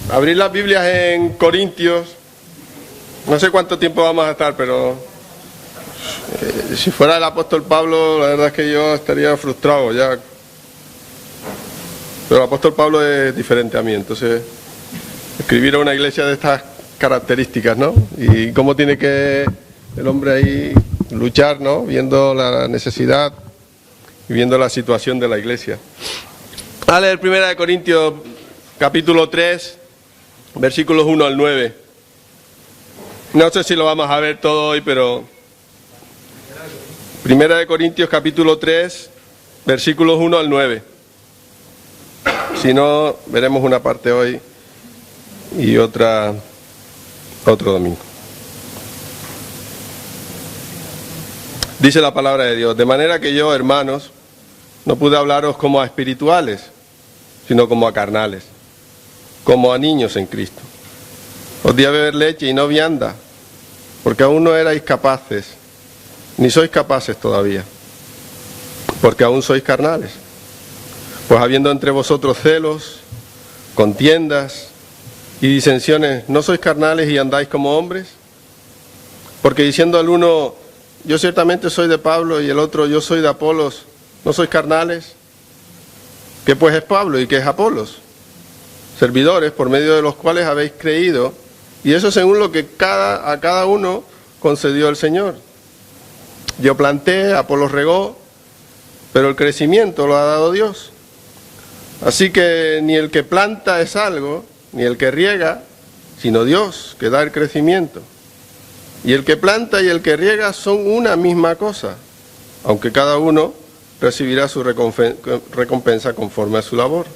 Abrir las Biblias en Corintios. No sé cuánto tiempo vamos a estar, pero si fuera el apóstol Pablo, la verdad es que yo estaría frustrado ya. Pero el apóstol Pablo es diferente a mí, entonces escribir a una iglesia de estas características, ¿no? Y cómo tiene que el hombre ahí luchar, ¿no? Viendo la necesidad y viendo la situación de la iglesia. A leer 1 Corintios capítulo 3, versículos 1 al 9. No sé si lo vamos a ver todo hoy, pero 1 Corintios capítulo 3, versículos 1 al 9. Si no, veremos una parte hoy y otra otro domingo. Dice la palabra de Dios: de manera que yo, hermanos, no pude hablaros como a espirituales, sino como a carnales, como a niños en Cristo. Os di a beber leche y no vianda, porque aún no erais capaces, ni sois capaces todavía, porque aún sois carnales. Pues habiendo entre vosotros celos, contiendas y disensiones, ¿no sois carnales y andáis como hombres? Porque diciendo al uno, yo ciertamente soy de Pablo, y el otro, yo soy de Apolos, ¿no sois carnales? ¿Qué pues es Pablo y qué es Apolos? Servidores por medio de los cuales habéis creído, y eso según lo que a cada uno concedió el Señor. Yo planté, Apolos regó, pero el crecimiento lo ha dado Dios. Así que ni el que planta es algo, ni el que riega, sino Dios que da el crecimiento. Y el que planta y el que riega son una misma cosa, aunque cada uno recibirá su recompensa conforme a su labor.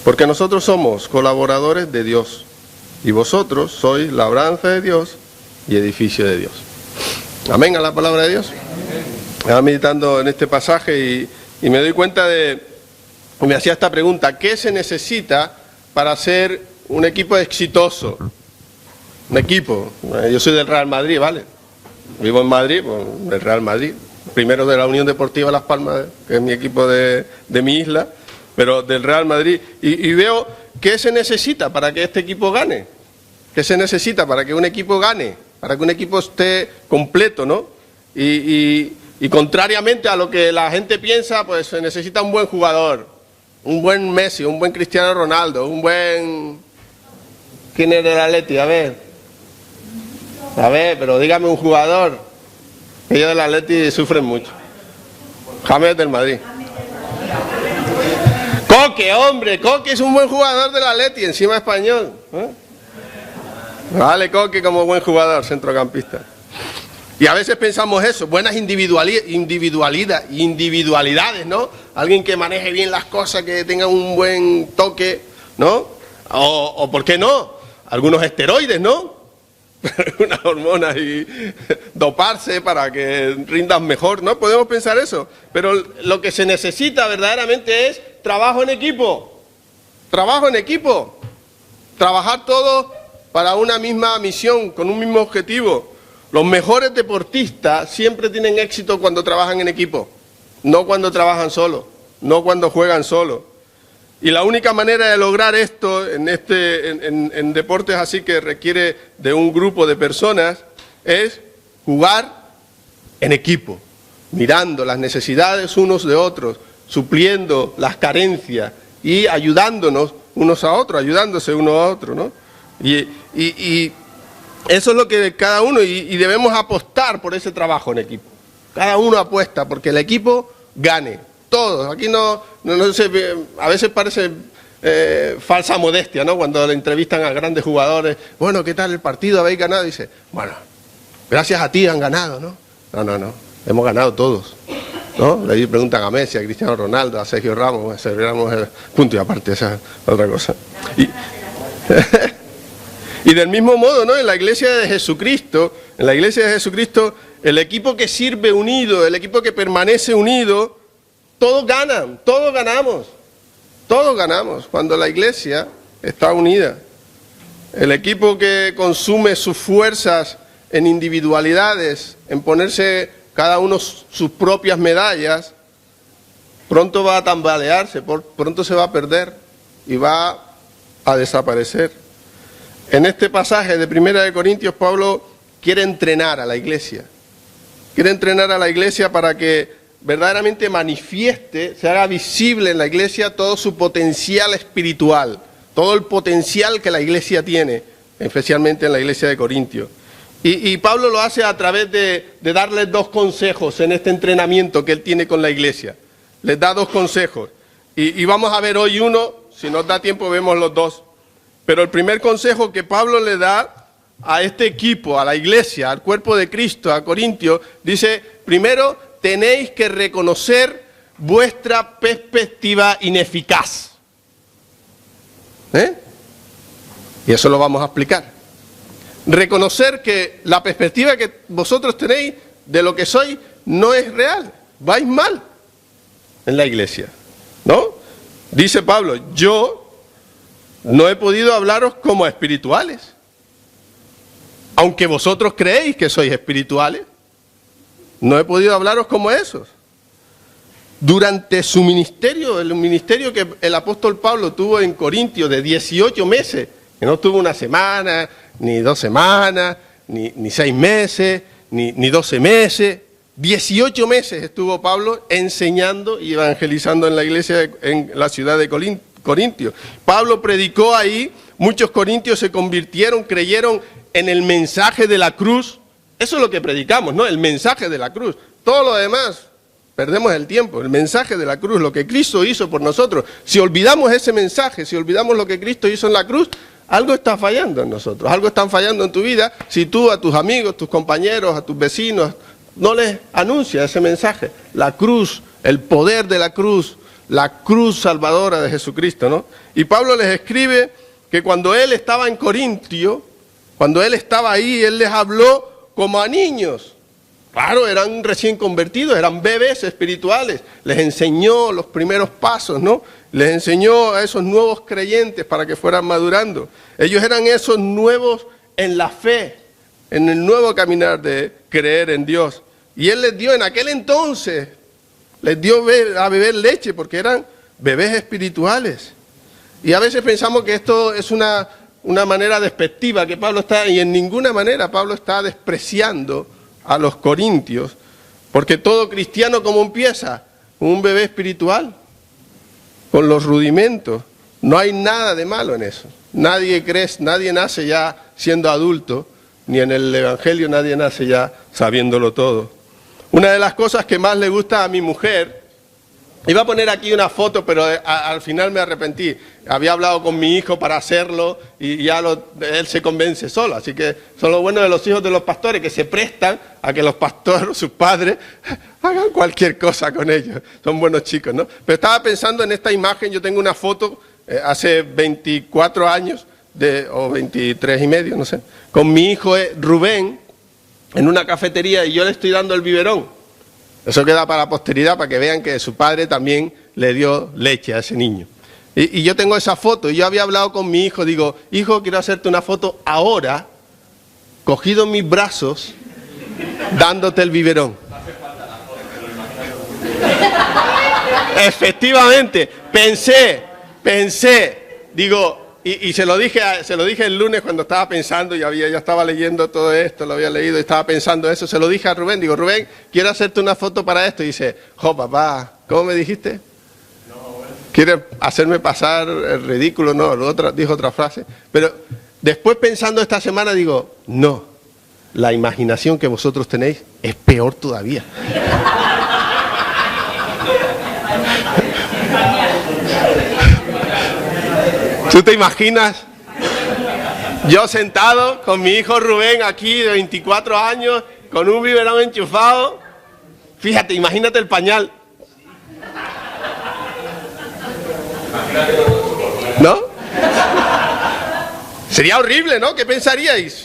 Porque nosotros somos colaboradores de Dios, y vosotros sois labranza de Dios y edificio de Dios. Amén a la palabra de Dios. Estaba meditando en este pasaje y me doy cuenta me hacía esta pregunta: ¿qué se necesita para ser un equipo exitoso? Un equipo. Yo soy del Real Madrid, ¿vale? Vivo en Madrid, pues, del Real Madrid. Primero de la Unión Deportiva Las Palmas, que es mi equipo de mi isla, pero del Real Madrid. Y veo qué se necesita para que este equipo gane. ¿Qué se necesita para que un equipo gane? Para que un equipo esté completo, ¿no? Y contrariamente a lo que la gente piensa, pues se necesita un buen jugador. Un buen Messi, un buen Cristiano Ronaldo, un buen... ¿Quién es del Atleti? A ver, pero dígame un jugador. Ellos del Atleti sufren mucho. James del Madrid. Coque, hombre, Coque es un buen jugador del Atleti, encima español. Vale, Coque como buen jugador, centrocampista. Y a veces pensamos eso, buenas individualidades, ¿no? Alguien que maneje bien las cosas, que tenga un buen toque, ¿no? O ¿por qué no? Algunos esteroides, ¿no? Unas hormonas y doparse para que rindan mejor, ¿no? Podemos pensar eso. Pero lo que se necesita verdaderamente es trabajo en equipo. Trabajo en equipo. Trabajar todos para una misma misión, con un mismo objetivo. Los mejores deportistas siempre tienen éxito cuando trabajan en equipo, no cuando trabajan solos, no cuando juegan solos. Y la única manera de lograr esto en deportes así que requiere de un grupo de personas es jugar en equipo, mirando las necesidades unos de otros, supliendo las carencias y ayudándonos unos a otros, ayudándose unos a otros, ¿no? Y eso es lo que cada uno, y debemos apostar por ese trabajo en equipo. Cada uno apuesta porque el equipo gane. Todos. Aquí no sé, a veces parece falsa modestia, ¿no? Cuando le entrevistan a grandes jugadores. Bueno, ¿qué tal el partido? ¿Habéis ganado? Dice, bueno, gracias a ti han ganado, ¿no? No. Hemos ganado todos, ¿no? Le preguntan a Messi, a Cristiano Ronaldo, a Sergio Ramos, punto y aparte, esa es otra cosa. Y del mismo modo, ¿no? En la iglesia de Jesucristo, el equipo que sirve unido, el equipo que permanece unido, todos ganan, todos ganamos cuando la iglesia está unida. El equipo que consume sus fuerzas en individualidades, en ponerse cada uno sus propias medallas, pronto va a tambalearse, pronto se va a perder y va a desaparecer. En este pasaje de 1 Corintios, Pablo quiere entrenar a la iglesia. Quiere entrenar a la iglesia para que verdaderamente manifieste, se haga visible en la iglesia todo su potencial espiritual, todo el potencial que la iglesia tiene, especialmente en la iglesia de Corintios. Y Pablo lo hace a través de darles dos consejos en este entrenamiento que él tiene con la iglesia. Les da dos consejos. Y vamos a ver hoy uno, si nos da tiempo vemos los dos. Pero el primer consejo que Pablo le da a este equipo, a la iglesia, al cuerpo de Cristo, a Corintios, dice, primero tenéis que reconocer vuestra perspectiva ineficaz. Y eso lo vamos a explicar. Reconocer que la perspectiva que vosotros tenéis de lo que sois no es real, vais mal en la iglesia, ¿no? Dice Pablo, yo no he podido hablaros como espirituales, aunque vosotros creéis que sois espirituales, no he podido hablaros como esos. Durante su ministerio, el ministerio que el apóstol Pablo tuvo en Corintios de 18 meses, que no tuvo una semana, ni 2 semanas, ni 6 meses, ni 12 meses, 18 meses estuvo Pablo enseñando y evangelizando en la iglesia en la ciudad de Corintios. Pablo predicó ahí, muchos corintios se convirtieron, creyeron en el mensaje de la cruz. Eso es lo que predicamos, ¿no? El mensaje de la cruz. Todo lo demás, perdemos el tiempo. El mensaje de la cruz, lo que Cristo hizo por nosotros. Si olvidamos ese mensaje, si olvidamos lo que Cristo hizo en la cruz, algo está fallando en nosotros, algo está fallando en tu vida si tú a tus amigos, tus compañeros, a tus vecinos, no les anuncias ese mensaje. La cruz, el poder de la cruz salvadora de Jesucristo, ¿no? Y Pablo les escribe que cuando él estaba en Corintio, cuando él estaba ahí, él les habló como a niños. Claro, eran recién convertidos, eran bebés espirituales. Les enseñó los primeros pasos, ¿no? Les enseñó a esos nuevos creyentes para que fueran madurando. Ellos eran esos nuevos en la fe, en el nuevo caminar de creer en Dios. Y él les dio en aquel entonces, les dio a beber leche porque eran bebés espirituales. Y a veces pensamos que esto es una manera despectiva, que Pablo está, y en ninguna manera Pablo está despreciando a los corintios, porque todo cristiano, ¿cómo empieza? Un bebé espiritual, con los rudimentos. No hay nada de malo en eso. Nadie nace ya siendo adulto, ni en el Evangelio nadie nace ya sabiéndolo todo. Una de las cosas que más le gusta a mi mujer, iba a poner aquí una foto, pero al final me arrepentí. Había hablado con mi hijo para hacerlo y ya él se convence solo. Así que son lo bueno de los hijos de los pastores, que se prestan a que los pastores, sus padres, hagan cualquier cosa con ellos. Son buenos chicos, ¿no? Pero estaba pensando en esta imagen. Yo tengo una foto hace 24 años, o 23 y medio, no sé, con mi hijo Rubén en una cafetería y yo le estoy dando el biberón. Eso queda para la posteridad, para que vean que su padre también le dio leche a ese niño. Y yo tengo esa foto, y yo había hablado con mi hijo, digo, hijo, quiero hacerte una foto ahora, cogido en mis brazos, dándote el biberón. Efectivamente, pensé, digo, y se lo dije el lunes cuando estaba pensando, ya estaba leyendo todo esto, lo había leído y estaba pensando eso, se lo dije a Rubén, digo, Rubén, quiero hacerte una foto para esto, y dice, papá, ¿cómo me dijiste? ¿Quieres hacerme pasar el ridículo? No, dijo otra frase, pero después pensando esta semana digo, no, la imaginación que vosotros tenéis es peor todavía. ¿Tú te imaginas? Yo sentado con mi hijo Rubén aquí de 24 años, con un biberón enchufado. Fíjate, imagínate el pañal. ¿No? Sería horrible, ¿no? ¿Qué pensaríais?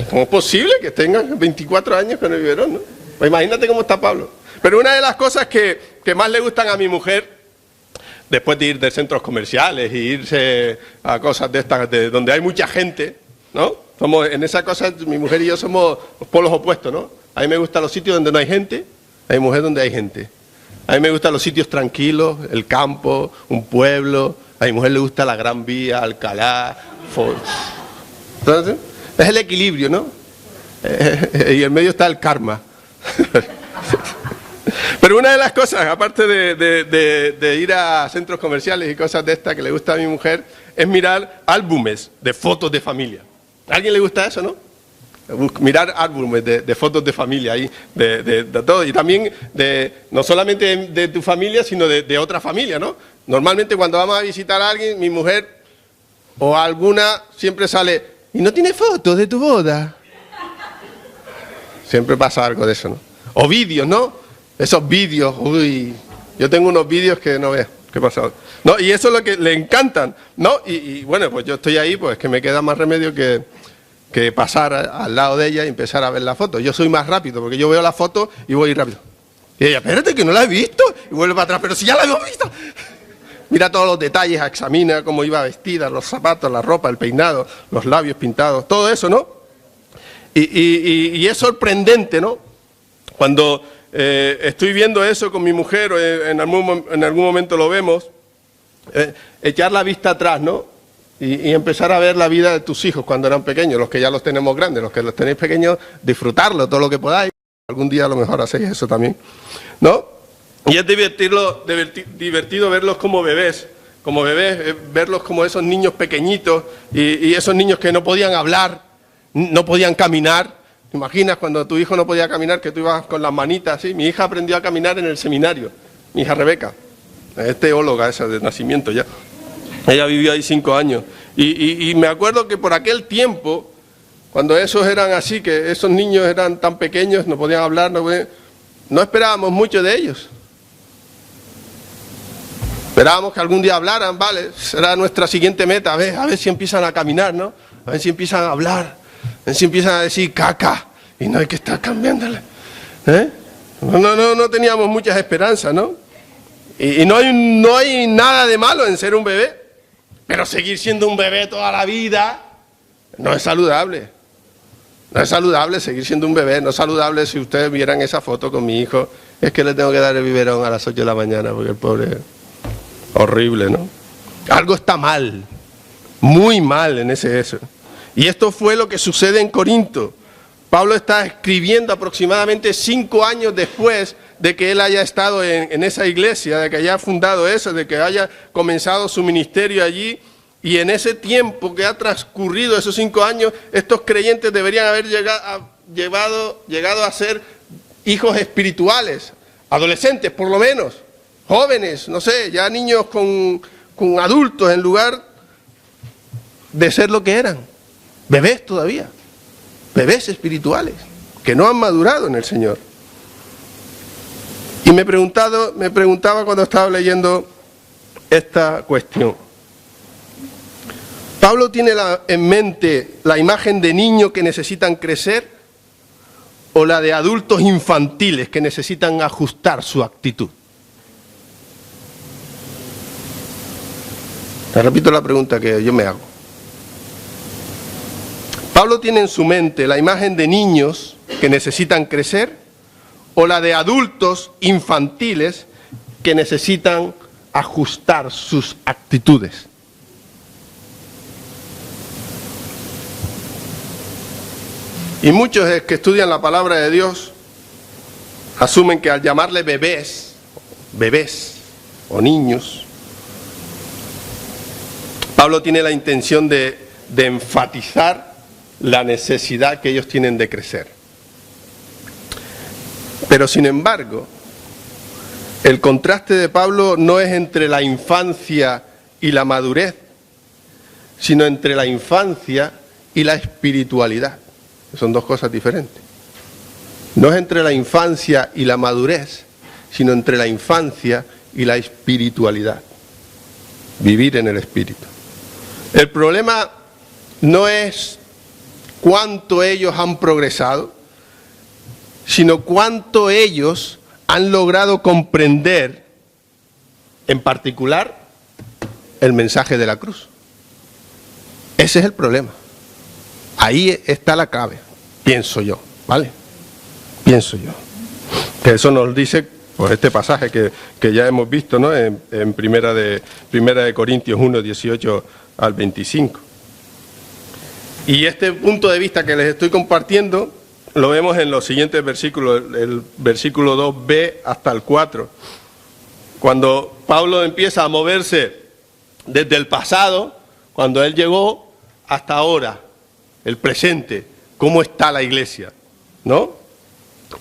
¿Cómo es posible que tengan 24 años con el biberón, no? Pues imagínate cómo está Pablo. Pero una de las cosas que más le gustan a mi mujer, después de ir de centros comerciales y irse a cosas de estas, donde hay mucha gente, ¿no? En esas cosas, mi mujer y yo somos los polos opuestos, ¿no? A mí me gustan los sitios donde no hay gente, a mi mujer donde hay gente. A mí me gustan los sitios tranquilos, el campo, un pueblo, A mi mujer le gusta la Gran Vía, Alcalá, entonces, es el equilibrio, ¿no? Y en medio está el karma. Pero una de las cosas, aparte de ir a centros comerciales y cosas de estas que le gusta a mi mujer, es mirar álbumes de fotos de familia. ¿A alguien le gusta eso, no? Mirar álbumes de fotos de familia ahí, de todo. Y también no solamente de tu familia, sino de otra familia, ¿no? Normalmente cuando vamos a visitar a alguien, mi mujer o alguna siempre sale, ¿y no tiene fotos de tu boda? Siempre pasa algo de eso, ¿no? O vídeos, ¿no? Esos vídeos, uy, yo tengo unos vídeos que no veo, ¿qué pasa? No, y eso es lo que le encantan, ¿no? Y bueno, pues yo estoy ahí, pues que me queda más remedio que pasar al lado de ella y empezar a ver la foto. Yo soy más rápido, porque yo veo la foto y voy rápido. Y ella, espérate, que no la he visto, y vuelve para atrás, pero si ya la hemos visto. Mira todos los detalles, examina cómo iba vestida, los zapatos, la ropa, el peinado, los labios pintados, todo eso, ¿no? Y es sorprendente, ¿no? Cuando estoy viendo eso con mi mujer, o en algún momento lo vemos, echar la vista atrás, ¿no? Y empezar a ver la vida de tus hijos cuando eran pequeños, los que ya los tenemos grandes, los que los tenéis pequeños, disfrutarlo todo lo que podáis. Algún día a lo mejor hacéis eso también, ¿no? Y es divertido verlos como bebés, verlos como esos niños pequeñitos y esos niños que no podían hablar, no podían caminar. ¿Te imaginas cuando tu hijo no podía caminar, que tú ibas con las manitas así? Mi hija aprendió a caminar en el seminario, mi hija Rebeca, es teóloga esa de nacimiento ya. Ella vivió ahí 5 años. Y me acuerdo que por aquel tiempo, cuando esos eran así, que esos niños eran tan pequeños, no podían hablar, no esperábamos mucho de ellos. Esperábamos que algún día hablaran, ¿vale? Será nuestra siguiente meta, a ver si empiezan a caminar, ¿no? A ver si empiezan a hablar, a ver si empiezan a decir caca, y no hay que estar cambiándole. No teníamos muchas esperanzas, ¿no? Y no hay nada de malo en ser un bebé. Pero seguir siendo un bebé toda la vida no es saludable. No es saludable seguir siendo un bebé. No es saludable. Si ustedes vieran esa foto con mi hijo, es que le tengo que dar el biberón a las 8 de la mañana porque el pobre... Horrible, ¿no? Algo está mal. Muy mal en eso. Y esto fue lo que sucede en Corinto. Pablo está escribiendo aproximadamente 5 años después de que él haya estado en esa iglesia, de que haya fundado eso, de que haya comenzado su ministerio allí. Y en ese tiempo que ha transcurrido, esos 5 años, estos creyentes deberían haber llegado a ser hijos espirituales, adolescentes por lo menos, jóvenes, no sé, ya niños con adultos, en lugar de ser lo que eran, bebés todavía, bebés espirituales, que no han madurado en el Señor. Y me preguntaba cuando estaba leyendo esta cuestión. ¿Pablo tiene en mente la imagen de niños que necesitan crecer o la de adultos infantiles que necesitan ajustar su actitud? Te repito la pregunta que yo me hago. ¿Pablo tiene en su mente la imagen de niños que necesitan crecer o la de adultos infantiles que necesitan ajustar sus actitudes? Y muchos que estudian la palabra de Dios asumen que al llamarle bebés o niños, Pablo tiene la intención de enfatizar la necesidad que ellos tienen de crecer. Pero sin embargo, el contraste de Pablo no es entre la infancia y la madurez, sino entre la infancia y la espiritualidad. Son dos cosas diferentes. No es entre la infancia y la madurez, sino entre la infancia y la espiritualidad. Vivir en el espíritu. El problema no es cuánto ellos han progresado, sino cuánto ellos han logrado comprender, en particular, el mensaje de la cruz. Ese es el problema. Ahí está la clave, pienso yo, ¿vale? Pienso yo. Que eso nos dice Pues este pasaje que ya hemos visto, ¿no? En primera de Corintios 1, 18 al 25. Y este punto de vista que les estoy compartiendo lo vemos en los siguientes versículos, el versículo 2b hasta el 4. Cuando Pablo empieza a moverse desde el pasado, cuando él llegó, hasta ahora, el presente, cómo está la iglesia, ¿no?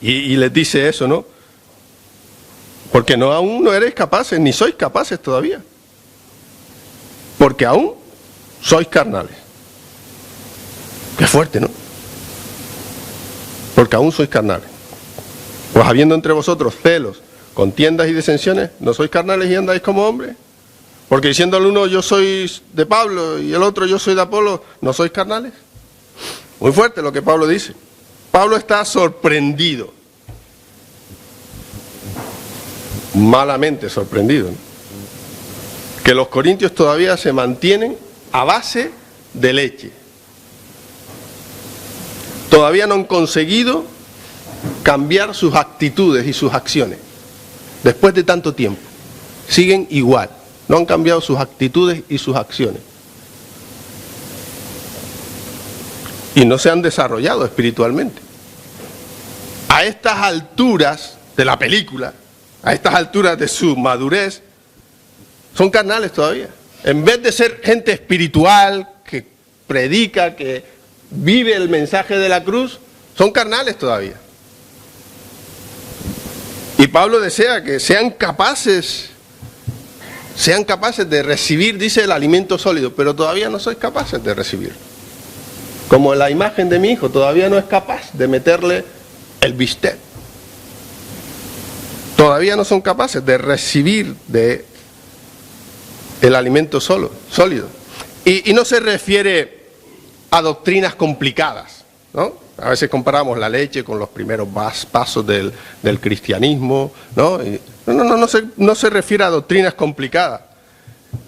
Y les dice eso, ¿no? Porque aún no eres capaces, ni sois capaces todavía. Porque aún sois carnales. Qué fuerte, ¿no? Porque aún sois carnales. Pues habiendo entre vosotros celos, contiendas y disensiones, ¿no sois carnales y andáis como hombres? Porque diciendo al uno yo soy de Pablo y el otro yo soy de Apolo, ¿no sois carnales? Muy fuerte lo que Pablo dice. Pablo está sorprendido. Malamente sorprendido, ¿no? Que los corintios todavía se mantienen a base de leche. Todavía no han conseguido cambiar sus actitudes y sus acciones. Después de tanto tiempo, siguen igual. No han cambiado sus actitudes y sus acciones. Y no se han desarrollado espiritualmente. A estas alturas de la película, a estas alturas de su madurez, son carnales todavía. En vez de ser gente espiritual, que predica, que vive el mensaje de la cruz, son carnales todavía. Y Pablo desea que sean capaces de recibir, dice, el alimento sólido, pero todavía no sois capaces de recibirlo. Como la imagen de mi hijo, todavía no es capaz de meterle el bistec. Todavía no son capaces de recibir el alimento sólido. Y no se refiere a doctrinas complicadas, ¿no? A veces comparamos la leche con los primeros pasos del cristianismo, ¿no? No se refiere a doctrinas complicadas.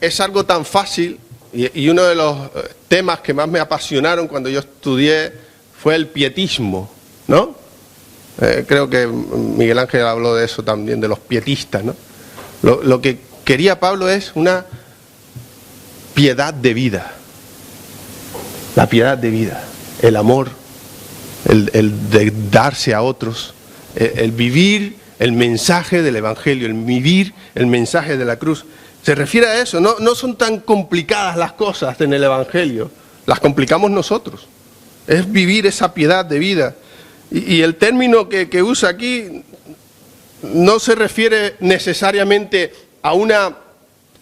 Es algo tan fácil, y uno de los temas que más me apasionaron cuando yo estudié fue el pietismo, ¿no? Creo que Miguel Ángel habló de eso también, de los pietistas, ¿no? Lo que quería Pablo es una piedad de vida. La piedad de vida, el amor, el de darse a otros, el vivir el mensaje del Evangelio, el vivir el mensaje de la cruz. Se refiere a eso, no son tan complicadas las cosas en el Evangelio, las complicamos nosotros. Es vivir esa piedad de vida. Y el término que usa aquí no se refiere necesariamente a una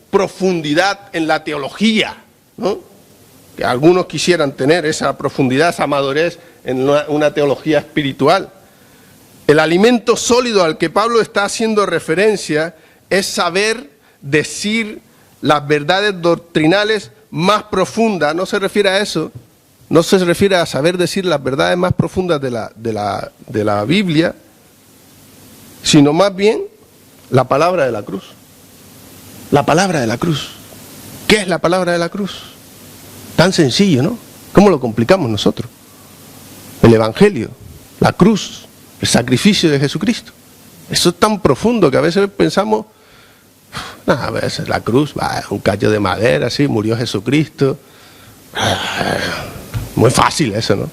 profundidad en la teología, ¿no? Que algunos quisieran tener esa profundidad, esa madurez en una teología espiritual. El alimento sólido al que Pablo está haciendo referencia es saber decir las verdades doctrinales más profundas. No se refiere a eso, no se refiere a saber decir las verdades más profundas de la Biblia, sino más bien la palabra de la cruz. La palabra de la cruz. ¿Qué es la palabra de la cruz? Tan sencillo, ¿no? ¿Cómo lo complicamos nosotros? El Evangelio, la cruz, el sacrificio de Jesucristo. Eso es tan profundo que a veces pensamos, a veces la cruz, un cacho de madera, sí, murió Jesucristo. Muy fácil eso, ¿no?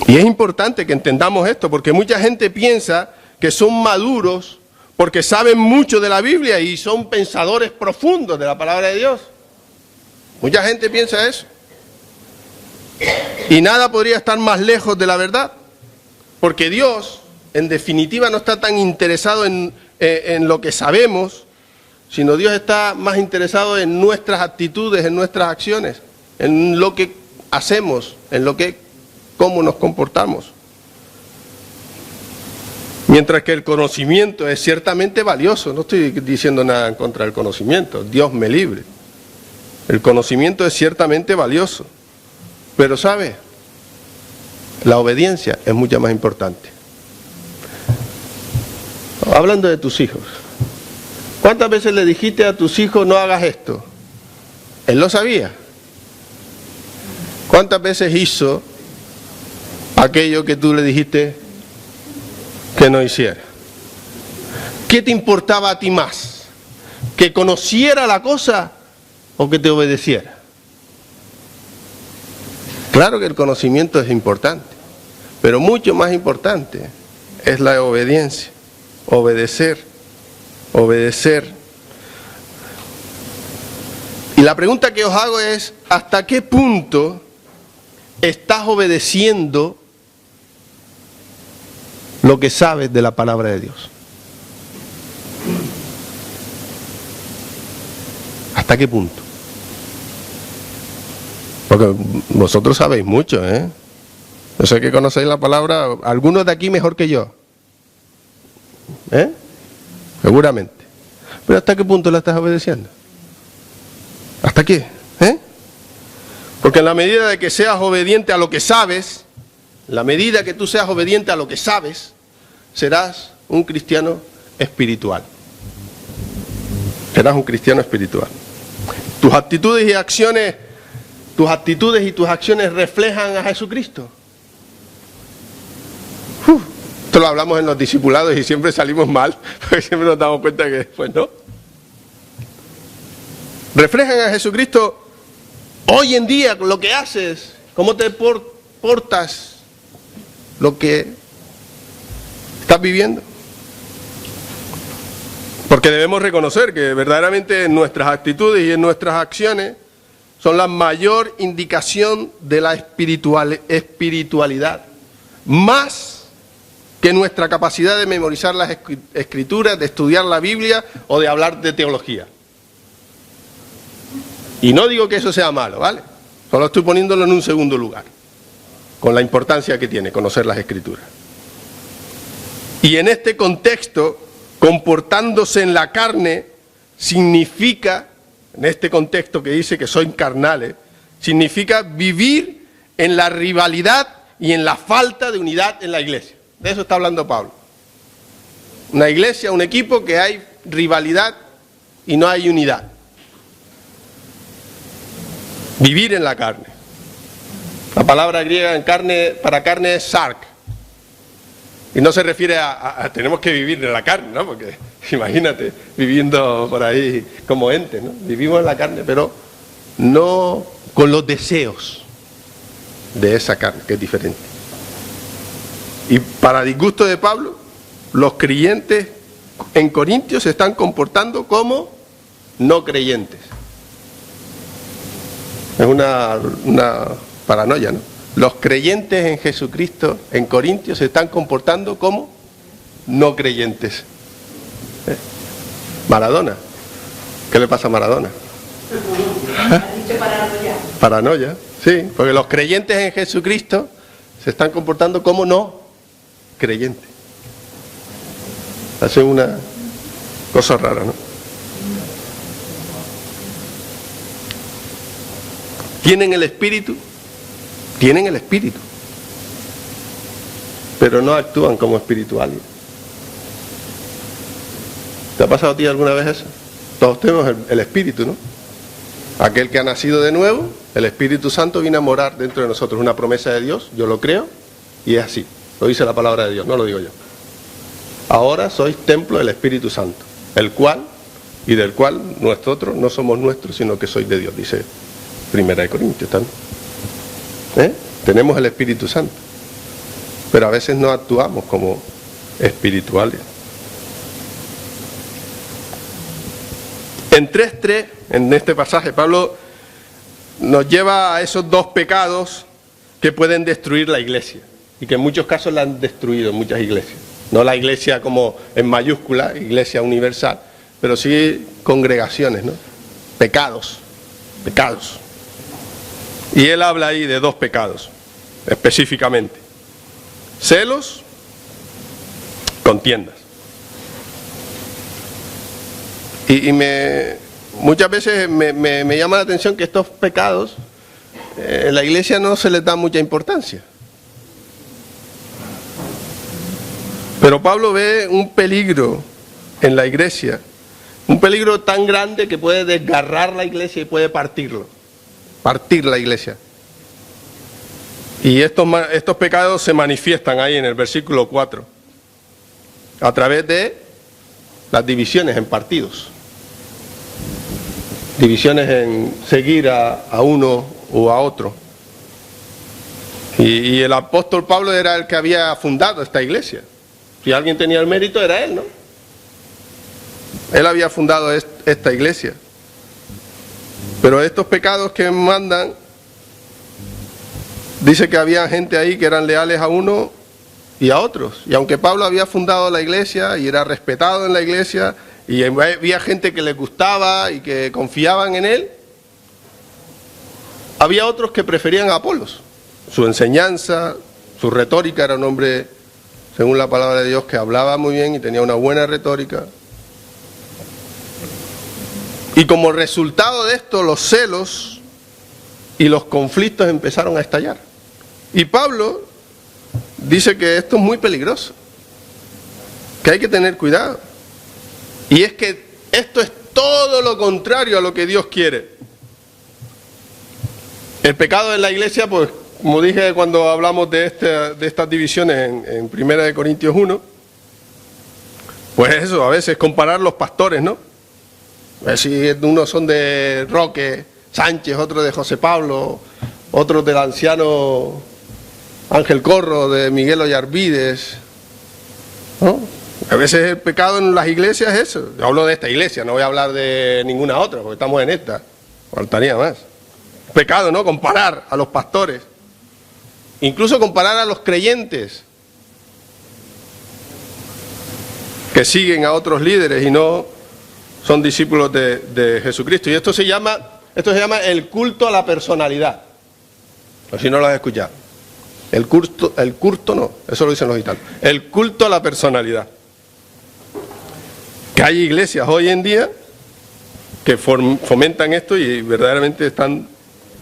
Y es importante que entendamos esto, porque mucha gente piensa que son maduros porque saben mucho de la Biblia y son pensadores profundos de la palabra de Dios. Mucha gente piensa eso. Y nada podría estar más lejos de la verdad, porque Dios, en definitiva, no está tan interesado en lo que sabemos, sino Dios está más interesado en nuestras actitudes, en nuestras acciones, en lo que hacemos, cómo nos comportamos. Mientras que el conocimiento es ciertamente valioso, no estoy diciendo nada en contra del conocimiento, Dios me libre. El conocimiento es ciertamente valioso, pero ¿sabe? La obediencia es mucho más importante. Hablando de tus hijos, ¿cuántas veces le dijiste a tus hijos no hagas esto? Él lo sabía. ¿Cuántas veces hizo aquello que tú le dijiste que no hiciera? ¿Qué te importaba a ti más? ¿Que conociera la cosa o que te obedeciera? Claro que el conocimiento es importante, pero mucho más importante es la obediencia, obedecer. Y la pregunta que os hago es, ¿hasta qué punto estás obedeciendo lo que sabes de la palabra de Dios? ¿Hasta qué punto? Porque vosotros sabéis mucho, ¿eh? Yo sé que conocéis la palabra, algunos de aquí mejor que yo, ¿eh? Seguramente. Pero ¿hasta qué punto la estás obedeciendo? ¿Hasta qué? ¿Eh? Porque en la medida de que seas obediente a lo que sabes, en la medida que tú seas obediente a lo que sabes, serás un cristiano espiritual. Serás un cristiano espiritual. Tus actitudes y tus acciones reflejan a Jesucristo. Esto lo hablamos en los discipulados y siempre salimos mal, porque siempre nos damos cuenta que pues no. Reflejan a Jesucristo hoy en día, lo que haces, cómo te portas, lo que estás viviendo. Porque debemos reconocer que verdaderamente en nuestras actitudes y en nuestras acciones son la mayor indicación de la espiritualidad. Más que nuestra capacidad de memorizar las escrituras, de estudiar la Biblia o de hablar de teología. Y no digo que eso sea malo, ¿vale? Solo estoy poniéndolo en un segundo lugar, con la importancia que tiene conocer las escrituras. Y en este contexto, comportándose en la carne significa, en este contexto que dice que soy carnales, significa vivir en la rivalidad y en la falta de unidad en la iglesia. De eso está hablando Pablo. Una iglesia, un equipo que hay rivalidad y no hay unidad. Vivir en la carne. La palabra griega en carne, para carne es sark. Y no se refiere a tenemos que vivir en la carne, ¿no? Porque imagínate, viviendo por ahí como ente, ¿no? Vivimos en la carne, pero no con los deseos de esa carne, que es diferente. Y para disgusto de Pablo, los creyentes en Corintios se están comportando como no creyentes. Es una paranoia, ¿no? Los creyentes en Jesucristo en Corintios se están comportando como no creyentes. Maradona. ¿Qué le pasa a Maradona? Paranoia, sí, porque los creyentes en Jesucristo se están comportando como no creyentes. Hace una cosa rara, ¿no? Tienen el espíritu, pero no actúan como espirituales. ¿Te ha pasado a ti alguna vez eso? Todos tenemos el espíritu, ¿no? Aquel que ha nacido de nuevo, el Espíritu Santo viene a morar dentro de nosotros. Es una promesa de Dios, yo lo creo, y es así. Lo dice la palabra de Dios, no lo digo yo. Ahora sois templo del Espíritu Santo, el cual, y del cual nosotros no somos nuestros, sino que sois de Dios, dice 1 Corintios también. Tenemos el Espíritu Santo, pero a veces no actuamos como espirituales. En 3:3, en este pasaje, Pablo nos lleva a esos dos pecados que pueden destruir la iglesia, y que en muchos casos la han destruido en muchas iglesias. No la iglesia como en mayúscula, iglesia universal, pero sí congregaciones, ¿no? Pecados. Y él habla ahí de dos pecados, específicamente. Celos, contiendas. Y muchas veces me llama la atención que estos pecados en la iglesia no se les da mucha importancia. Pero Pablo ve un peligro en la iglesia, un peligro tan grande que puede desgarrar la iglesia y puede partir la iglesia. Y estos pecados se manifiestan ahí en el versículo 4. a través de las divisiones en partidos. Divisiones en seguir a uno o a otro. Y el apóstol Pablo era el que había fundado esta iglesia. Si alguien tenía el mérito era él, ¿no? Él había fundado esta iglesia. Pero estos pecados que mandan, dice que había gente ahí que eran leales a uno y a otros. Y aunque Pablo había fundado la iglesia y era respetado en la iglesia, y había gente que le gustaba y que confiaban en él, había otros que preferían a Apolos. Su enseñanza, su retórica, era un hombre, según la palabra de Dios, que hablaba muy bien y tenía una buena retórica. Y como resultado de esto, los celos y los conflictos empezaron a estallar. Y Pablo dice que esto es muy peligroso, que hay que tener cuidado. Y es que esto es todo lo contrario a lo que Dios quiere. El pecado en la iglesia, pues, como dije cuando hablamos de estas divisiones en 1 Corintios 1, pues eso, a veces comparar los pastores, ¿no? A ver si unos son de Roque Sánchez, otros de José Pablo, otros del anciano Ángel Corro, de Miguel Ollarvides, ¿no? A veces el pecado en las iglesias es eso. Yo hablo de esta iglesia, no voy a hablar de ninguna otra, porque estamos en esta. Faltaría más. Pecado, ¿no? Comparar a los pastores. Incluso comparar a los creyentes que siguen a otros líderes y no son discípulos de Jesucristo. Y esto se llama el culto a la personalidad. O si no lo has escuchado. El culto no, eso lo dicen los gitanos. El culto a la personalidad. Que hay iglesias hoy en día que fomentan esto y verdaderamente están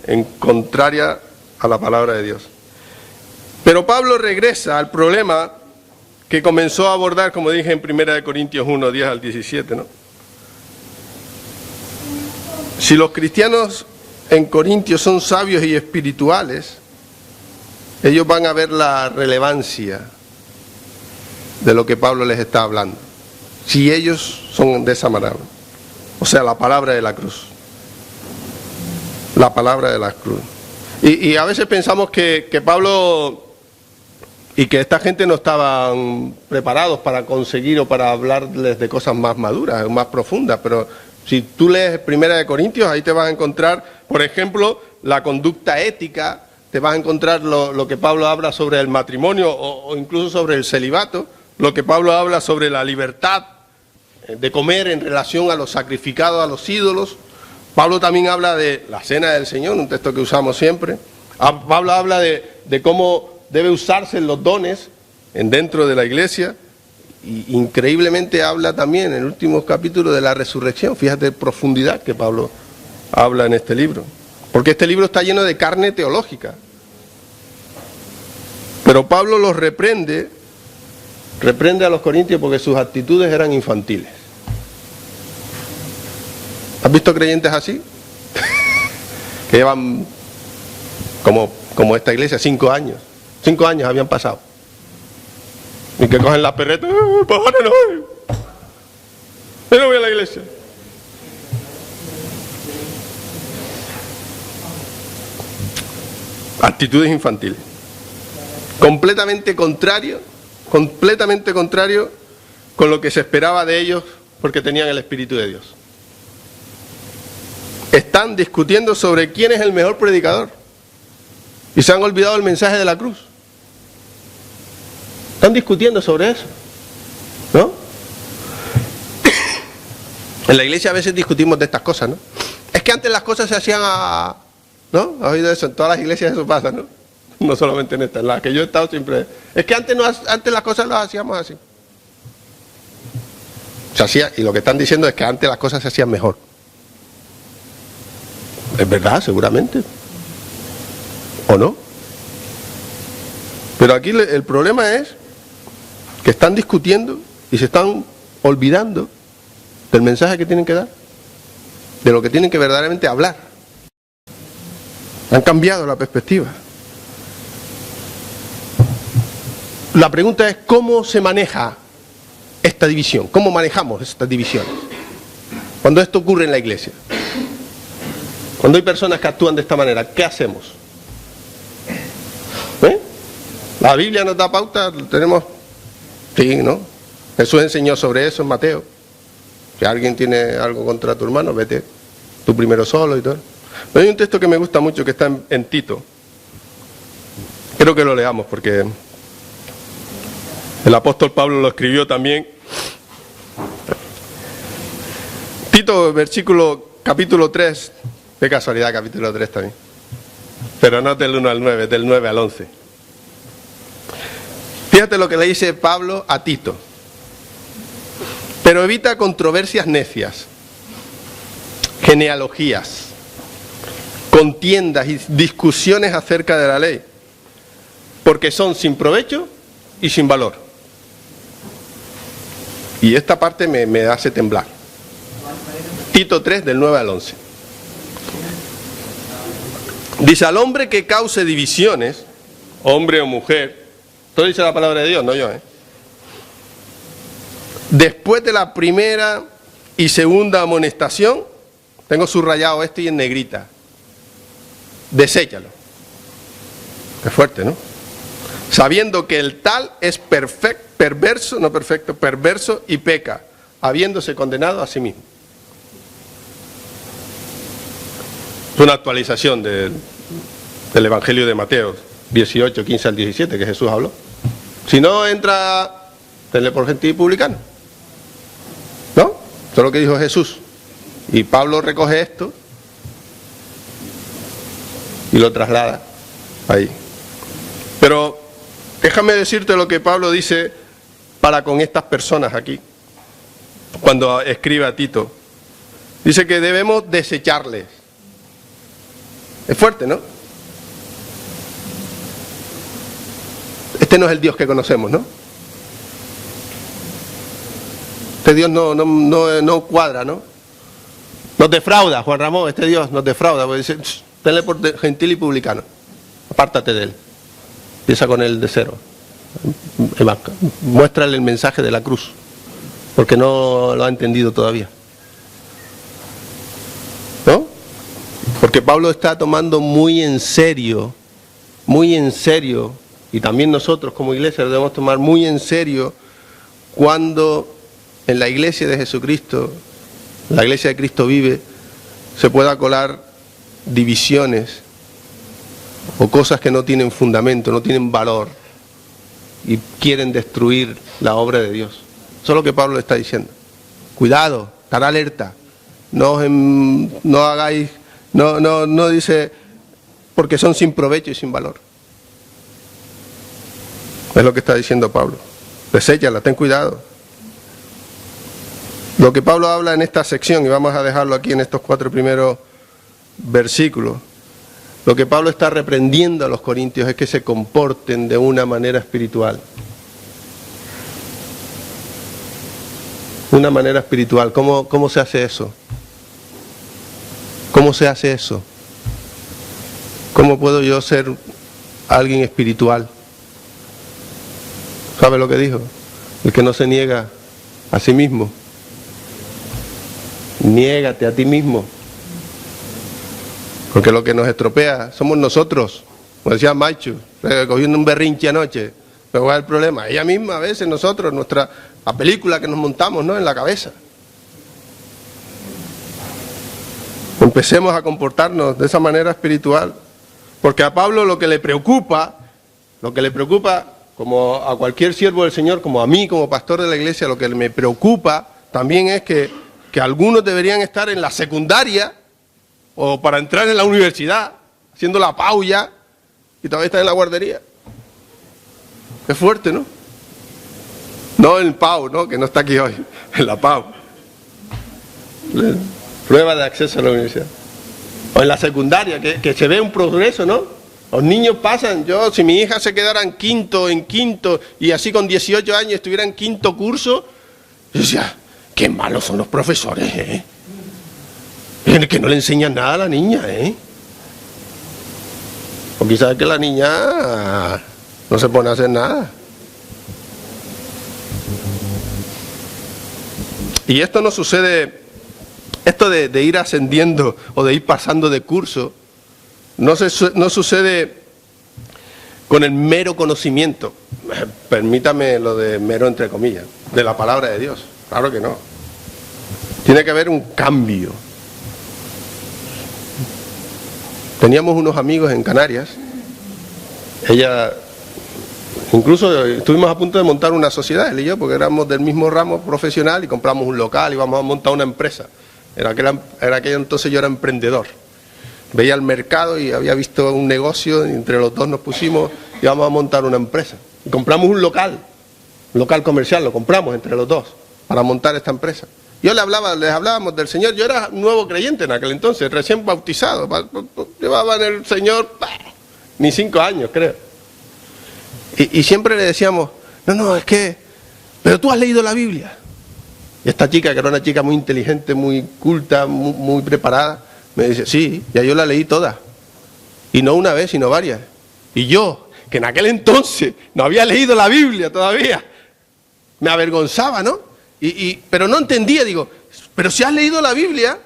en contraria a la palabra de Dios. Pero Pablo regresa al problema que comenzó a abordar, como dije en 1 Corintios 1, 10 al 17, ¿no? Si los cristianos en Corintios son sabios y espirituales, ellos van a ver la relevancia de lo que Pablo les está hablando. Si ellos son de esa manera. O sea, la palabra de la cruz. La palabra de la cruz. Y a veces pensamos que Pablo y que esta gente no estaban preparados para conseguir o para hablarles de cosas más maduras, más profundas, pero si tú lees 1 Corintios, ahí te vas a encontrar, por ejemplo, la conducta ética, te vas a encontrar lo que Pablo habla sobre el matrimonio o incluso sobre el celibato, lo que Pablo habla sobre la libertad de comer en relación a los sacrificados a los ídolos. Pablo también habla de la cena del Señor, un texto que usamos siempre. Pablo habla de cómo debe usarse los dones dentro de la iglesia. Y increíblemente habla también en el último capítulo de la resurrección. Fíjate la profundidad que Pablo habla en este libro. Porque este libro está lleno de carne teológica. Pero Pablo los reprende a los corintios porque sus actitudes eran infantiles. ¿Has visto creyentes así? Que llevan, como esta iglesia, 5 años. 5 años habían pasado. Y que cogen la perreta, padre, no voy. Yo no voy a la iglesia. Actitudes infantiles. Completamente contrario con lo que se esperaba de ellos porque tenían el Espíritu de Dios. Están discutiendo sobre quién es el mejor predicador y se han olvidado el mensaje de la cruz. Están discutiendo sobre eso, ¿no? En la iglesia a veces discutimos de estas cosas, ¿no? Es que antes las cosas se hacían ¿no? ¿Has oído eso? En todas las iglesias eso pasa, ¿no? No solamente en esta, en la que yo he estado siempre. Es que antes las cosas las hacíamos así. Se hacía, y lo que están diciendo es que antes las cosas se hacían mejor. Es verdad, seguramente. ¿O no? Pero aquí el problema es que están discutiendo y se están olvidando del mensaje que tienen que dar, de lo que tienen que verdaderamente hablar. Han cambiado la perspectiva. La pregunta es cómo se maneja esta división? ¿Cómo manejamos estas divisiones? Cuando esto ocurre en la iglesia, cuando hay personas que actúan de esta manera, ¿qué hacemos? La Biblia nos da pauta, tenemos, sí, ¿no? Jesús enseñó sobre eso en Mateo. Si alguien tiene algo contra tu hermano, vete tú primero solo y todo. Pero hay un texto que me gusta mucho que está en Tito. Quiero que lo leamos porque el apóstol Pablo lo escribió también. Tito, capítulo 3, de casualidad capítulo 3 también. Pero no del 1 al 9, del 9 al 11. Fíjate lo que le dice Pablo a Tito. Pero evita controversias necias, genealogías, contiendas y discusiones acerca de la ley, porque son sin provecho y sin valor. Y esta parte me hace temblar. Tito 3, del 9 al 11. Dice, al hombre que cause divisiones, hombre o mujer, todo dice la palabra de Dios, no yo, después de la primera y segunda amonestación, tengo subrayado esto y en negrita, deséchalo. Es fuerte, ¿no? Sabiendo que el tal es perverso y peca, habiéndose condenado a sí mismo. Es una actualización del Evangelio de Mateo 18, 15 al 17 que Jesús habló. Si no entra, tenle por gentil y publicano. ¿No? Eso es lo que dijo Jesús. Y Pablo recoge esto y lo traslada ahí. Pero déjame decirte lo que Pablo dice para con estas personas aquí, cuando escribe a Tito. Dice que debemos desecharles. Es fuerte, ¿no? Este no es el Dios que conocemos, ¿no? Este Dios no cuadra, ¿no? Nos defrauda, Juan Ramón, este Dios nos defrauda, porque dice, tenle por gentil y publicano, apártate de él, empieza con él de cero, muéstrale el mensaje de la cruz, porque no lo ha entendido todavía, ¿no? Porque Pablo está tomando muy en serio, y también nosotros como iglesia lo debemos tomar muy en serio, cuando en la iglesia de Jesucristo, la iglesia de Cristo vive, se pueda colar divisiones o cosas que no tienen fundamento, no tienen valor y quieren destruir la obra de Dios. Eso es lo que Pablo le está diciendo. Cuidado, estar alerta, no hagáis, no dice porque son sin provecho y sin valor. Es lo que está diciendo Pablo. Deséchala, ten cuidado. Lo que Pablo habla en esta sección, y vamos a dejarlo aquí en estos 4 primeros versículos, lo que Pablo está reprendiendo a los corintios es que se comporten de una manera espiritual. Una manera espiritual. ¿Cómo se hace eso? ¿Cómo se hace eso? ¿Cómo puedo yo ser alguien espiritual? ¿Sabe lo que dijo? El que no se niega a sí mismo. Niégate a ti mismo. Porque lo que nos estropea somos nosotros. Como decía Machu, cogiendo un berrinche anoche. Pero ¿cuál es el problema? Ella misma, a veces nosotros, la película que nos montamos, ¿no?, en la cabeza. Empecemos a comportarnos de esa manera espiritual. Porque a Pablo lo que le preocupa, como a cualquier siervo del Señor, como a mí, como pastor de la iglesia, lo que me preocupa también es que algunos deberían estar en la secundaria o para entrar en la universidad, haciendo la PAU ya, y todavía están en la guardería. Es fuerte, ¿no? No en PAU, ¿no?, que no está aquí hoy, en la PAU. Prueba de acceso a la universidad. O en la secundaria, que se ve un progreso, ¿no? Los niños pasan, si mi hija se quedara en quinto, y así con 18 años estuviera en quinto curso, yo decía, qué malos son los profesores, ¿eh? Que no le enseñan nada a la niña, ¿eh? O quizás que la niña no se pone a hacer nada. Y esto no sucede, esto de ir ascendiendo o de ir pasando de curso, no sucede con el mero conocimiento, permítame lo de mero entre comillas, de la palabra de Dios. Claro que no. Tiene que haber un cambio. Teníamos unos amigos en Canarias, incluso estuvimos a punto de montar una sociedad, él y yo, porque éramos del mismo ramo profesional y compramos un local y íbamos a montar una empresa. Era aquel entonces yo era emprendedor. Veía el mercado y había visto un negocio, y entre los dos nos pusimos y íbamos a montar una empresa. Y compramos un local comercial, lo compramos entre los dos para montar esta empresa. Yo les hablábamos del Señor, yo era nuevo creyente en aquel entonces, recién bautizado, llevaba en el Señor ni 5 años creo. Y siempre le decíamos, no, es que, pero tú has leído la Biblia. Y esta chica, que era una chica muy inteligente, muy culta, muy preparada, me dice, sí, ya yo la leí toda. Y no una vez, sino varias. Y yo, que en aquel entonces no había leído la Biblia todavía, me avergonzaba, ¿no? Pero no entendía, digo, pero si has leído la Biblia,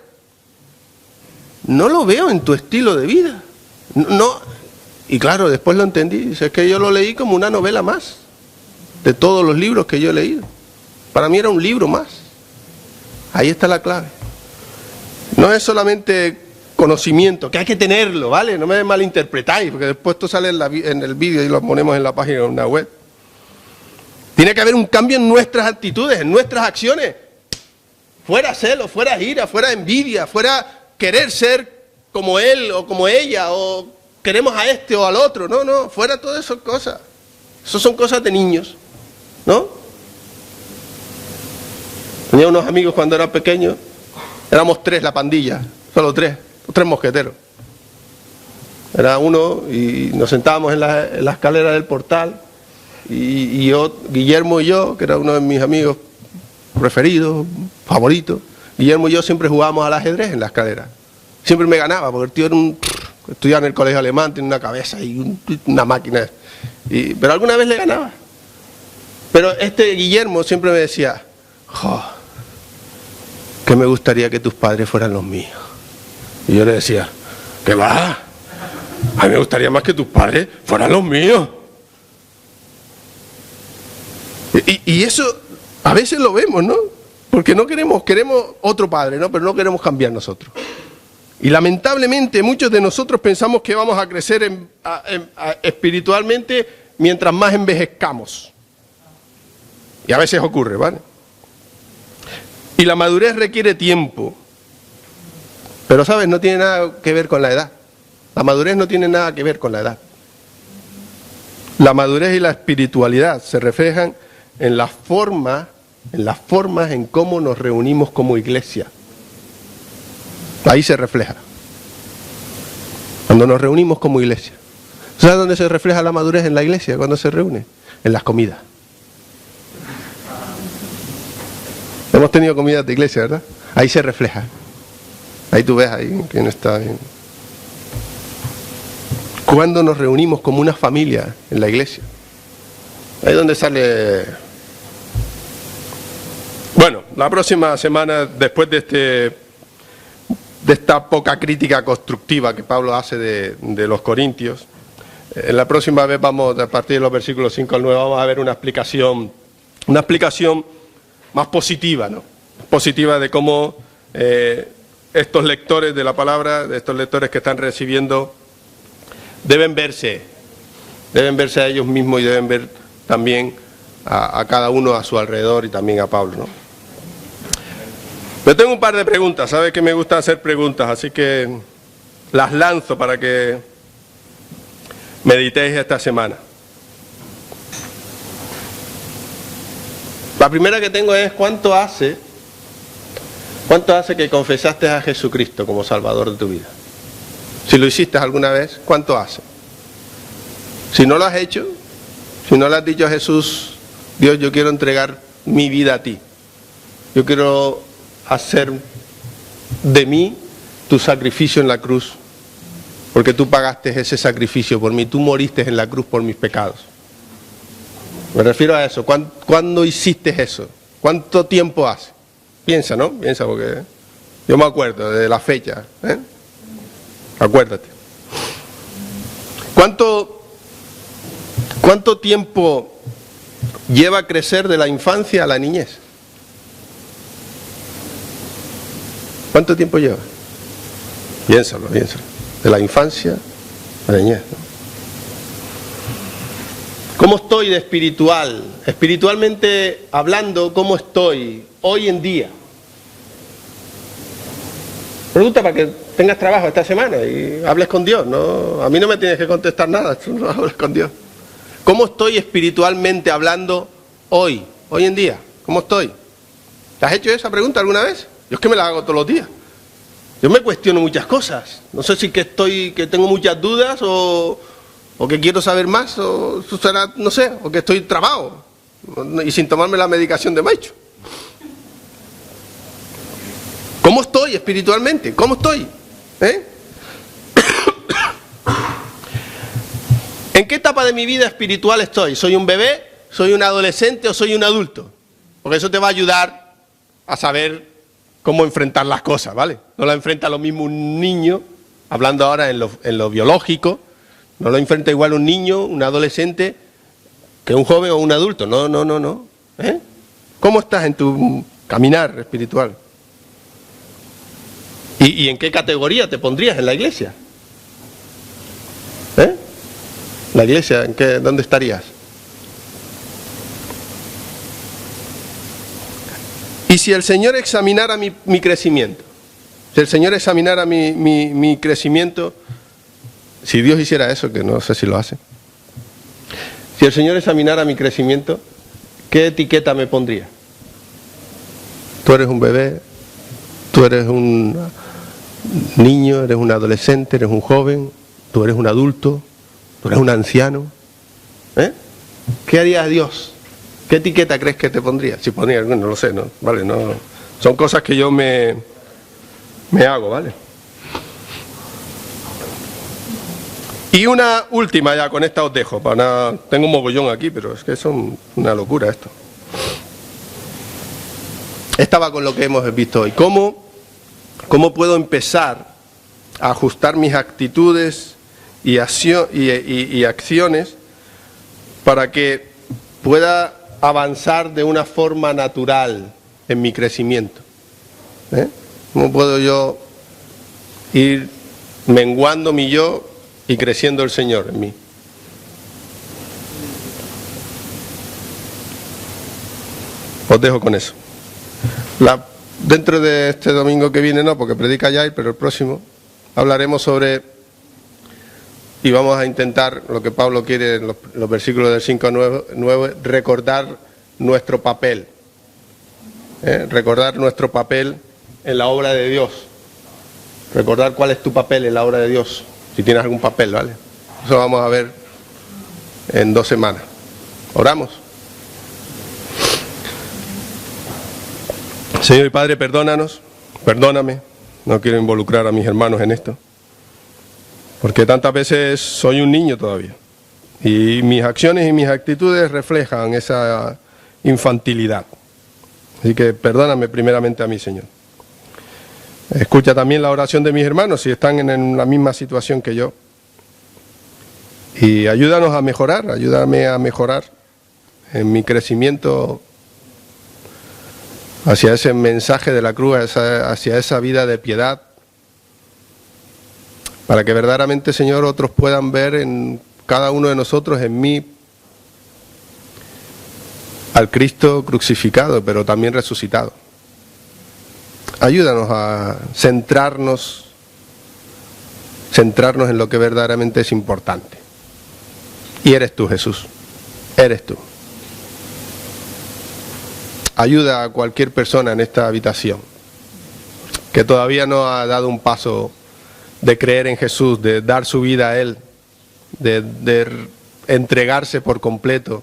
no lo veo en tu estilo de vida. No. Y claro, después lo entendí, dice, es que yo lo leí como una novela más, de todos los libros que yo he leído. Para mí era un libro más. Ahí está la clave. No es solamente conocimiento, que hay que tenerlo, ¿vale? No me malinterpretáis, porque después esto sale en el vídeo y lo ponemos en la página de una web. Tiene que haber un cambio en nuestras actitudes, en nuestras acciones. Fuera celo, fuera ira, fuera envidia, fuera querer ser como él o como ella, o queremos a este o al otro. No, fuera todas esas cosas. Eso son cosas de niños, ¿no? Tenía unos amigos cuando era pequeño, éramos 3 la pandilla, solo 3 mosqueteros. Era uno y nos sentábamos en la escalera del portal y yo, Guillermo y yo, que era uno de mis amigos preferidos, favoritos, Guillermo y yo siempre jugábamos al ajedrez en la escalera. Siempre me ganaba, porque el tío estudiaba en el colegio alemán, tenía una cabeza y una máquina. Pero alguna vez le ganaba. Pero Guillermo siempre me decía, que me gustaría que tus padres fueran los míos. Y yo le decía, ¿qué va? A mí me gustaría más que tus padres fueran los míos. Y eso a veces lo vemos, ¿no? Porque no queremos otro padre, ¿no? Pero no queremos cambiar nosotros. Y lamentablemente muchos de nosotros pensamos que vamos a crecer espiritualmente mientras más envejezcamos. Y a veces ocurre, ¿vale? Y la madurez requiere tiempo. Pero, ¿sabes? No tiene nada que ver con la edad. La madurez no tiene nada que ver con la edad. La madurez y la espiritualidad se reflejan en las formas en cómo nos reunimos como iglesia. Ahí se refleja. Cuando nos reunimos como iglesia. ¿Sabes dónde se refleja la madurez en la iglesia cuando se reúne? En las comidas. Hemos tenido comidas de iglesia, ¿verdad? Ahí se refleja. Ahí tú ves ahí quién está ahí. Cuando nos reunimos como una familia en la iglesia. Ahí es donde sale. Bueno, la próxima semana, después de esta poca crítica constructiva que Pablo hace de los corintios, en la próxima vez vamos, a partir de los versículos 5 al 9, vamos a ver una explicación más positiva, ¿no? Positiva de cómo estos lectores de la palabra, de estos lectores que están recibiendo, deben verse a ellos mismos y deben ver también a cada uno a su alrededor y también a Pablo, ¿no? Yo tengo un par de preguntas, ¿sabes que me gusta hacer preguntas? Así que las lanzo para que meditéis esta semana. La primera que tengo es, ¿cuánto hace que confesaste a Jesucristo como Salvador de tu vida? Si lo hiciste alguna vez, ¿cuánto hace? Si no lo has hecho, si no le has dicho a Jesús, Dios, yo quiero entregar mi vida a ti. Yo quiero hacer de mí tu sacrificio en la cruz, porque tú pagaste ese sacrificio por mí, tú moriste en la cruz por mis pecados. Me refiero a eso. ¿Cuándo hiciste eso? ¿Cuánto tiempo hace? Piensa, ¿no? Piensa, porque yo me acuerdo de la fecha, ¿eh? Acuérdate. ¿Cuánto tiempo lleva a crecer de la infancia a la niñez? ¿Cuánto tiempo lleva? Piénsalo. De la infancia a la niñez, ¿no? ¿Cómo estoy de espiritual? Espiritualmente hablando, ¿cómo estoy hoy en día? Pregunta para que tengas trabajo esta semana y hables con Dios, ¿no? A mí no me tienes que contestar nada, tú no hables con Dios. ¿Cómo estoy espiritualmente hablando hoy en día? ¿Cómo estoy? ¿Te has hecho esa pregunta alguna vez? Yo es que me la hago todos los días. Yo me cuestiono muchas cosas. No sé si que tengo muchas dudas o que quiero saber más, o será, no sé, o que estoy trabado y sin tomarme la medicación de Maicho. ¿Cómo estoy espiritualmente? ¿Cómo estoy? ¿En qué etapa de mi vida espiritual estoy? ¿Soy un bebé? ¿Soy un adolescente o soy un adulto? Porque eso te va a ayudar a saber cómo enfrentar las cosas, ¿vale? No la enfrenta lo mismo un niño, hablando ahora en lo biológico, no lo enfrenta igual un niño, un adolescente, que un joven o un adulto. No. ¿Cómo estás en tu caminar espiritual? ¿Y en qué categoría te pondrías en la iglesia? ¿La iglesia? ¿Dónde estarías? Y si el Señor examinara mi crecimiento, si el Señor examinara mi crecimiento, si Dios hiciera eso, que no sé si lo hace, si el Señor examinara mi crecimiento, ¿qué etiqueta me pondría? Tú eres un bebé, tú eres un niño, eres un adolescente, eres un joven, tú eres un adulto, tú eres un anciano. ¿Qué haría Dios? ¿Qué etiqueta crees que te pondría? Si ponía, no lo sé, ¿no? Vale, no. Son cosas que yo me hago, ¿vale? Y una última, ya con esta os dejo. Tengo un mogollón aquí, pero es que son una locura esto. Esta va con lo que hemos visto hoy. ¿Cómo puedo empezar a ajustar mis actitudes y acciones para que pueda avanzar de una forma natural en mi crecimiento? ¿Cómo puedo yo ir menguando mi yo y creciendo el Señor en mí? Os dejo con eso. Dentro de este domingo que viene no, porque predica Yair, pero el próximo hablaremos sobre, y vamos a intentar lo que Pablo quiere en los versículos del 5 a 9, recordar nuestro papel. Recordar nuestro papel en la obra de Dios. Recordar cuál es tu papel en la obra de Dios. Si tienes algún papel, ¿vale? Eso vamos a ver en 2 semanas. ¿Oramos? Señor y Padre, perdóname, no quiero involucrar a mis hermanos en esto, porque tantas veces soy un niño todavía, y mis acciones y mis actitudes reflejan esa infantilidad. Así que perdóname primeramente a mí, Señor. Escucha también la oración de mis hermanos si están en la misma situación que yo. Y ayúdanos a mejorar, ayúdame a mejorar en mi crecimiento hacia ese mensaje de la cruz, hacia esa vida de piedad, para que verdaderamente, Señor, otros puedan ver en cada uno de nosotros, en mí, al Cristo crucificado, pero también resucitado. Ayúdanos a centrarnos en lo que verdaderamente es importante. Y eres tú, Jesús, eres tú. Ayuda a cualquier persona en esta habitación que todavía no ha dado un paso de creer en Jesús, de dar su vida a Él, de entregarse por completo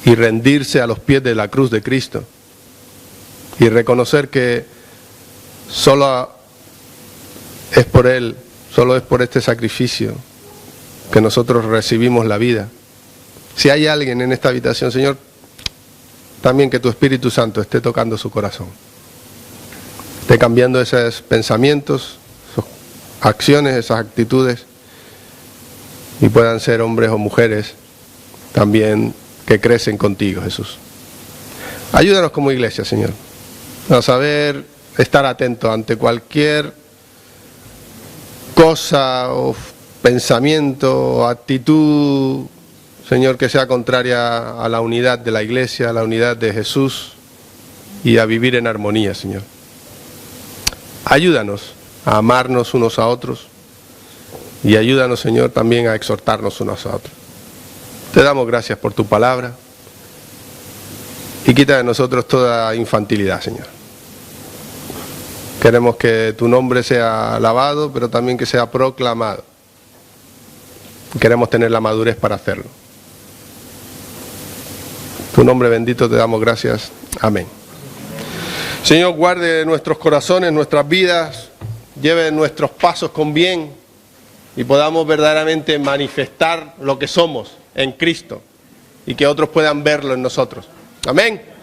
y rendirse a los pies de la cruz de Cristo y reconocer que solo es por Él, solo es por este sacrificio que nosotros recibimos la vida. Si hay alguien en esta habitación, Señor, también que tu Espíritu Santo esté tocando su corazón, esté cambiando esos pensamientos, esas acciones, esas actitudes, y puedan ser hombres o mujeres también que crecen contigo, Jesús. Ayúdanos como iglesia, Señor, a saber estar atentos ante cualquier cosa o pensamiento o actitud, Señor, que sea contraria a la unidad de la iglesia, a la unidad de Jesús y a vivir en armonía, Señor. Ayúdanos a amarnos unos a otros y ayúdanos, Señor, también a exhortarnos unos a otros. Te damos gracias por tu palabra y quita de nosotros toda infantilidad, Señor. Queremos que tu nombre sea alabado, pero también que sea proclamado. Queremos tener la madurez para hacerlo. Tu nombre bendito te damos gracias. Amén. Señor, guarde nuestros corazones, nuestras vidas, lleve nuestros pasos con bien y podamos verdaderamente manifestar lo que somos en Cristo y que otros puedan verlo en nosotros. Amén.